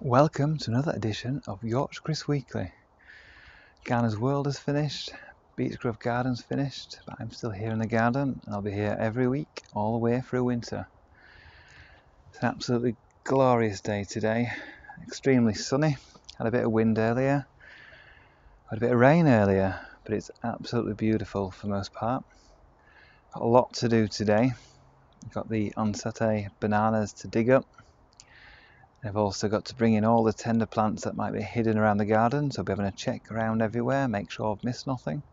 Welcome to another edition of Yorkshire Kris Weekly. Gardener's World is finished, Beechgrove Garden's finished, but I'm still here in the garden and I'll be here every week all the way through winter. It's an absolutely glorious day today, extremely sunny, had a bit of wind earlier, had a bit of rain earlier, but it's absolutely beautiful for the most part. Got a lot to do today. We've got the Ensetes bananas to dig up. I've also got to bring in all the tender plants that might be hidden around the garden, so I'll be having a check around everywhere, make sure I've missed nothing.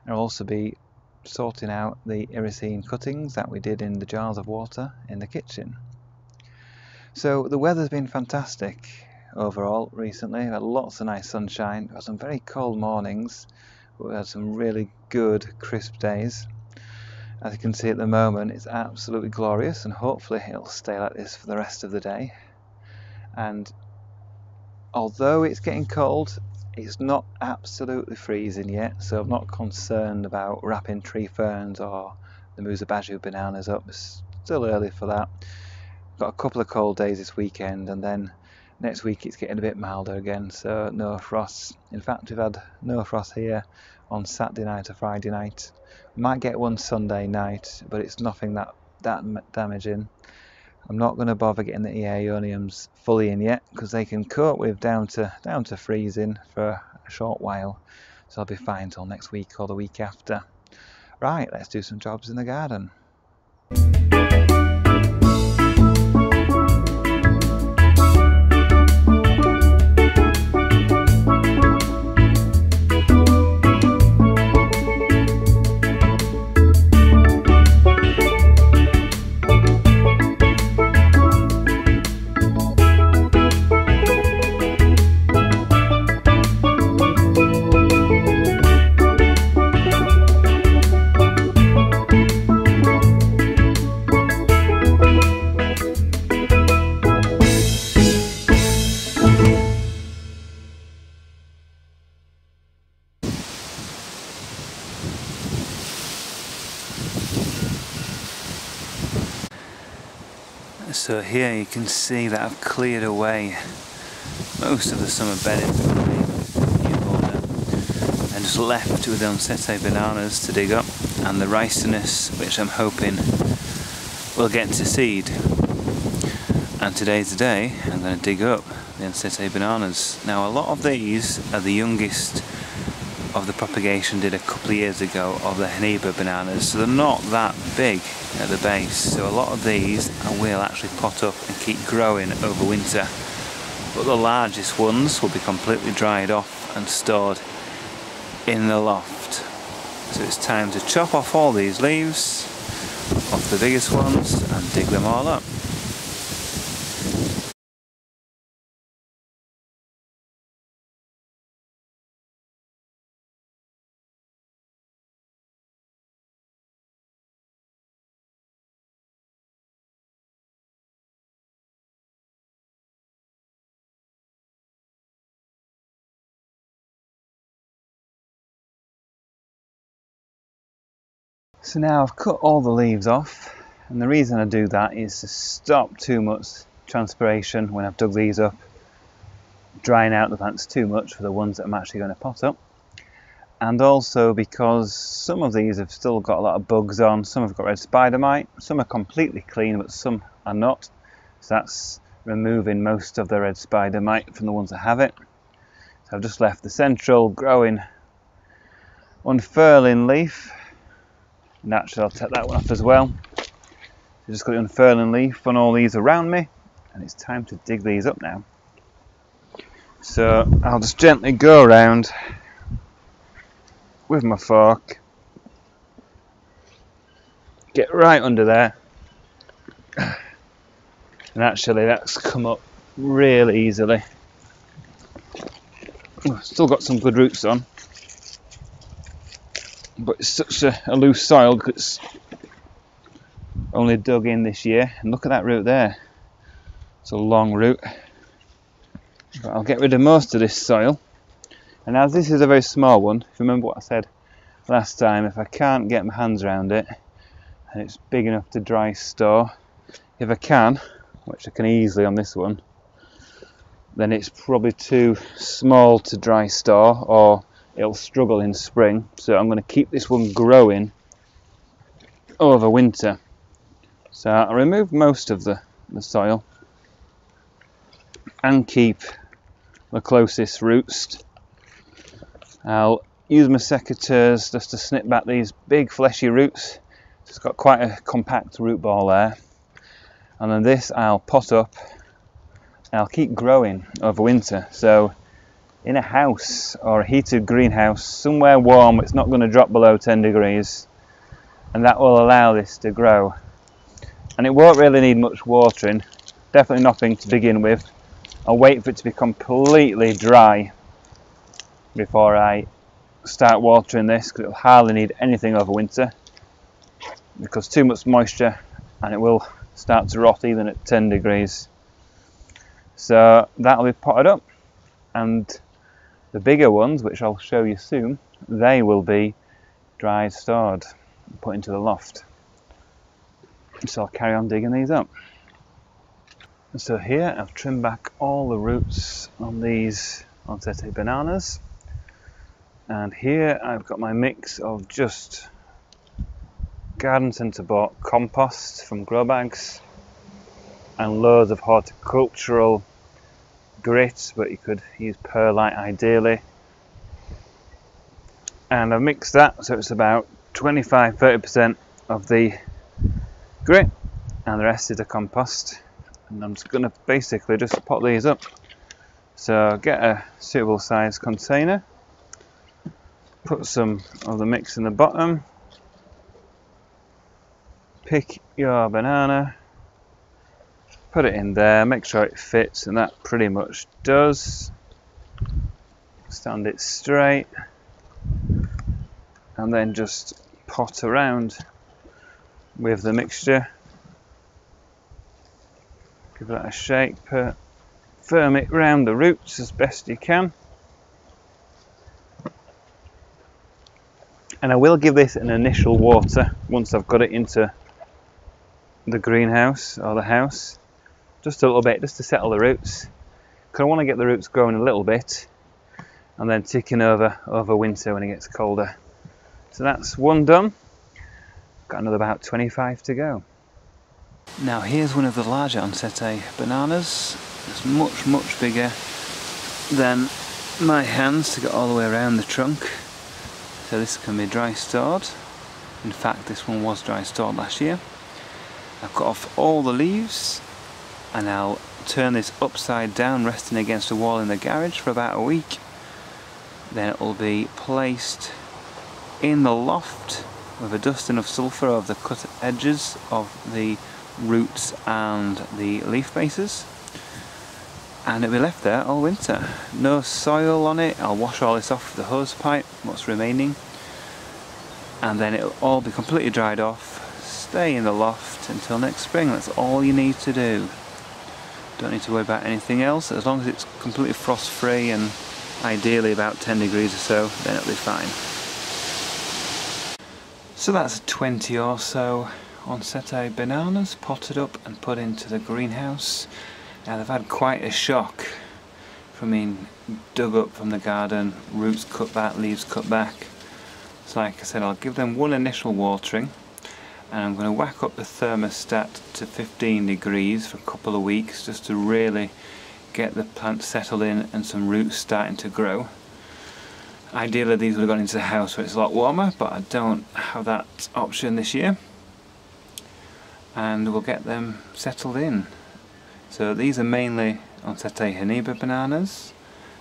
And I'll also be sorting out the Irisene cuttings that we did in the jars of water in the kitchen. So the weather's been fantastic overall recently. We've had lots of nice sunshine, we've had some very cold mornings, but we've had some really good crisp days. As you can see at the moment, it's absolutely glorious and hopefully it'll stay like this for the rest of the day. And although it's getting cold, it's not absolutely freezing yet, so I'm not concerned about wrapping tree ferns or the Musabaju bananas up. It's still early for that. Got a couple of cold days this weekend, and then next week it's getting a bit milder again, so no frosts. In fact, we've had no frost here on Saturday night or Friday night. We might get one Sunday night, but it's nothing that damaging. I'm not going to bother getting the Aeoniums fully in yet because they can cope with down to freezing for a short while, so I'll be fine till next week or the week after. Right, let's do some jobs in the garden. So here you can see that I've cleared away most of the summer bedding from the new border and just left with the Ensetes bananas to dig up and the Irisenes, which I'm hoping will get into seed. And today's the day I'm going to dig up the Ensetes bananas. Now a lot of these are the youngest of the propagation did a couple of years ago of the Haniba bananas, so they're not that big at the base, so a lot of these I will actually pot up and keep growing over winter, but the largest ones will be completely dried off and stored in the loft. So it's time to chop off all these leaves off the biggest ones and dig them all up. So now I've cut all the leaves off, and the reason I do that is to stop too much transpiration when I've dug these up, drying out the plants too much for the ones that I'm actually going to pot up, and also because some of these have still got a lot of bugs on. Some have got red spider mite, some are completely clean but some are not, so that's removing most of the red spider mite from the ones that have it. So I've just left the central growing unfurling leaf. Naturally I'll take that one off as well. So just got the unfurling leaf on all these around me, and it's time to dig these up now. So I'll just gently go around with my fork, get right under there, and actually that's come up really easily. Still got some good roots on, but it's such a loose soil because it's only dug in this year. And look at that root there, it's a long root. But I'll get rid of most of this soil, and as this is a very small one, if you remember what I said last time, if I can't get my hands around it and it's big enough to dry store, if I can, which I can easily on this one, then it's probably too small to dry store, or it'll struggle in spring. So I'm going to keep this one growing over winter. So I'll remove most of the soil and keep the closest roots. I'll use my secateurs just to snip back these big fleshy roots. It's got quite a compact root ball there. And then this I'll pot up and I'll keep growing over winter. So in a house or a heated greenhouse, somewhere warm, it's not going to drop below 10 degrees, and that will allow this to grow. And it won't really need much watering, definitely nothing to begin with. I'll wait for it to be completely dry before I start watering this, because it'll hardly need anything over winter, because too much moisture and it will start to rot even at 10 degrees. So that'll be potted up, and the bigger ones, which I'll show you soon, they will be dry stored and put into the loft. So I'll carry on digging these up. So here I've trimmed back all the roots on these Ensetes bananas, and here I've got my mix of just garden centre bought compost from grow bags and loads of horticultural grit, but you could use perlite ideally. And I've mixed that so it's about 25-30% of the grit and the rest is the compost. And I'm just going to basically just pot these up. So get a suitable size container, put some of the mix in the bottom, pick your banana, put it in there, make sure it fits, and that pretty much does. Stand it straight and then just pot around with the mixture. Give that a shake, firm it round the roots as best you can. And I will give this an initial water once I've got it into the greenhouse or the house. Just a little bit, just to settle the roots. Because I want to get the roots growing a little bit and then ticking over winter when it gets colder. So that's one done. Got another about 25 to go. Now here's one of the larger Ensete bananas. It's much bigger than my hands to get all the way around the trunk. So this can be dry stored. In fact, this one was dry stored last year. I've got off all the leaves and I'll turn this upside down, resting against a wall in the garage for about a week. Then it will be placed in the loft with a dusting of sulphur over the cut edges of the roots and the leaf bases, and it'll be left there all winter. No soil on it. I'll wash all this off with the hose pipe, what's remaining, and then it'll all be completely dried off, stay in the loft until next spring. That's all you need to do. Don't need to worry about anything else. As long as it's completely frost free and ideally about 10 degrees or so, then it'll be fine. So that's 20 or so Ensete bananas potted up and put into the greenhouse. Now they've had quite a shock from being dug up from the garden, roots cut back, leaves cut back. So like I said, I'll give them one initial watering, and I'm going to whack up the thermostat to 15 degrees for a couple of weeks just to really get the plant settled in and some roots starting to grow. Ideally these would have gone into the house where it's a lot warmer, but I don't have that option this year. And we'll get them settled in. So these are mainly Ensete Haniba bananas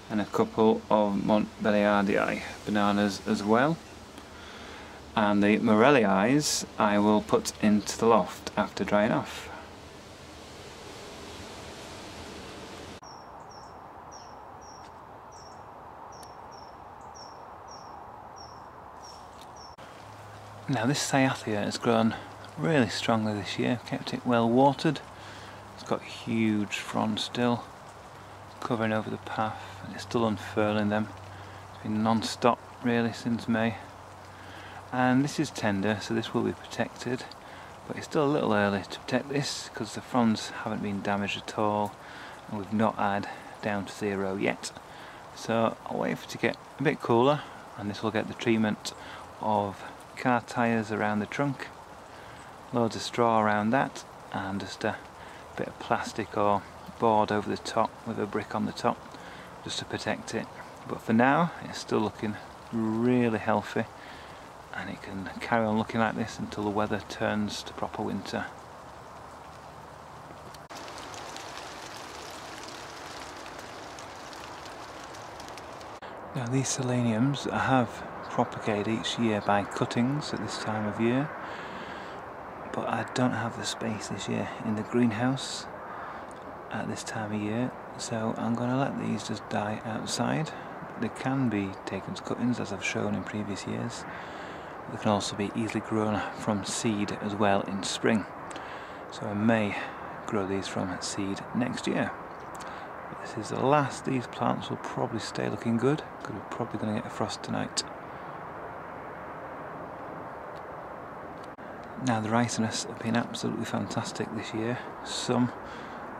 and a couple of Montbéliardii bananas as well. And the Morellii I will put into the loft after drying off. Now this Cyathea has grown really strongly this year, kept it well watered. It's got huge fronds still, covering over the path, and it's still unfurling them. It's been non-stop really since May. And this is tender, so this will be protected, but it's still a little early to protect this because the fronds haven't been damaged at all, and we've not had down to 0 yet. So I'll wait for it to get a bit cooler, and this will get the treatment of car tyres around the trunk, loads of straw around that, and just a bit of plastic or board over the top with a brick on the top just to protect it. But for now it's still looking really healthy, and it can carry on looking like this until the weather turns to proper winter. Now these seleniums I have propagated each year by cuttings at this time of year, but I don't have the space this year in the greenhouse at this time of year, so I'm going to let these just die outside. They can be taken as cuttings, as I've shown in previous years. They can also be easily grown from seed as well in spring, so I may grow these from seed next year. But this is the last. These plants will probably stay looking good because we're probably going to get a frost tonight. Now the Irisenes have been absolutely fantastic this year. Some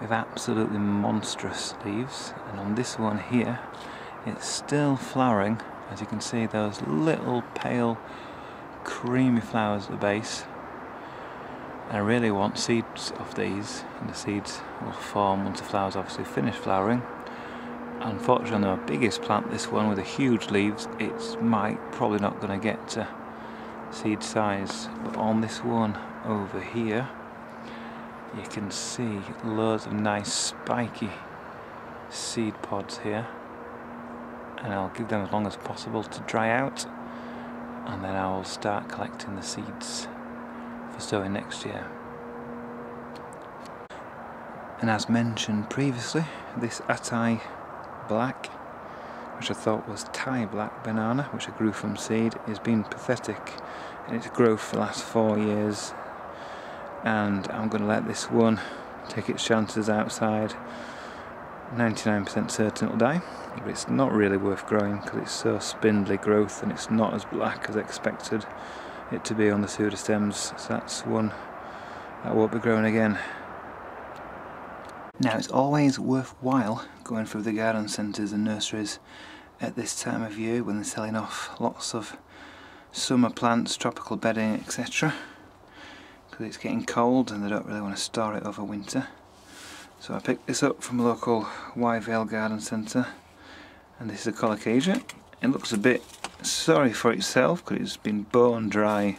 with absolutely monstrous leaves, and on this one here it's still flowering. As you can see, those little pale creamy flowers at the base. And I really want seeds of these, and the seeds will form once the flowers obviously finish flowering. Unfortunately, on the biggest plant, this one with the huge leaves, it's probably not going to get to seed size. But on this one over here, you can see loads of nice spiky seed pods here, and I'll give them as long as possible to dry out, and then I will start collecting the seeds for sowing next year. And as mentioned previously, this Attai Black, which I thought was Thai Black banana, which I grew from seed, has been pathetic in its growth for the last 4 years, and I'm going to let this one take its chances outside. 99% certain it'll die, but it's not really worth growing because it's so spindly growth and it's not as black as I expected it to be on the pseudostems, so that's one that won't be growing again. Now it's always worthwhile going through the garden centres and nurseries at this time of year when they're selling off lots of summer plants, tropical bedding, etc. because it's getting cold and they don't really want to store it over winter. So I picked this up from a local Wyvale garden centre, and this is a colocasia. It looks a bit sorry for itself because it's been bone dry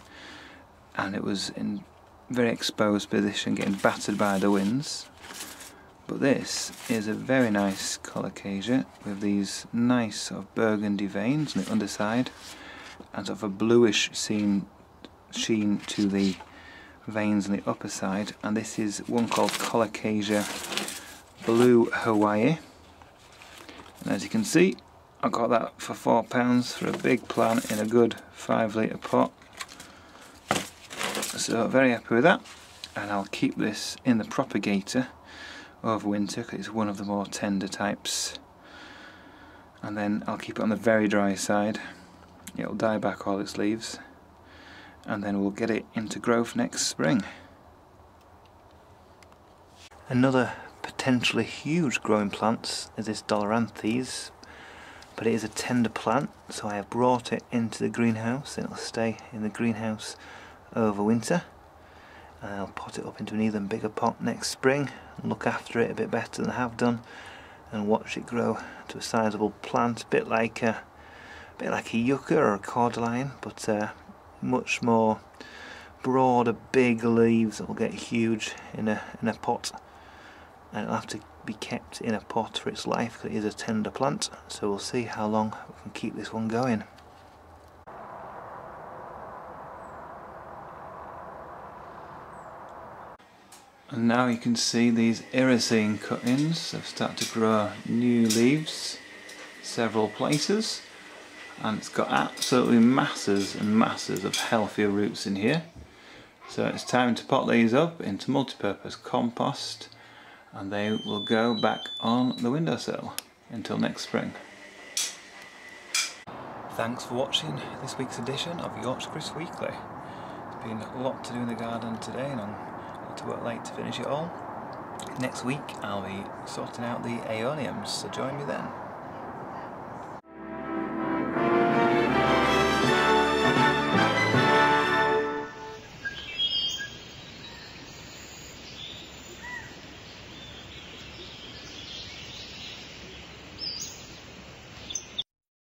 and it was in very exposed position, getting battered by the winds. But this is a very nice colocasia with these nice sort of burgundy veins on the underside and sort of a bluish sheen to the veins on the upper side. And this is one called Colocasia Blue Hawaii, and as you can see I got that for £4 for a big plant in a good 5-litre pot, so very happy with that. And I'll keep this in the propagator over winter because it's one of the more tender types, and then I'll keep it on the very dry side. It'll dye back all its leaves, and then we'll get it into growth next spring. Another potentially huge growing plant is this Ensetes, but it is a tender plant, so I have brought it into the greenhouse. It'll stay in the greenhouse over winter, and I'll pot it up into an even bigger pot next spring and look after it a bit better than I have done and watch it grow to a sizable plant, a bit like a yucca or a cordyline, but much more broader, big leaves that will get huge in a pot, and it'll have to be kept in a pot for its life because it is a tender plant. So we'll see how long we can keep this one going. And now you can see these Irisene cuttings have started to grow new leaves several places, and it's got absolutely masses and masses of healthier roots in here. So it's time to pot these up into multi-purpose compost, and they will go back on the windowsill until next spring. Thanks for watching this week's edition of Yorkshire Kris Weekly. It's been a lot to do in the garden today, and I'm to work late to finish it all. Next week I'll be sorting out the aeoniums, so join me then.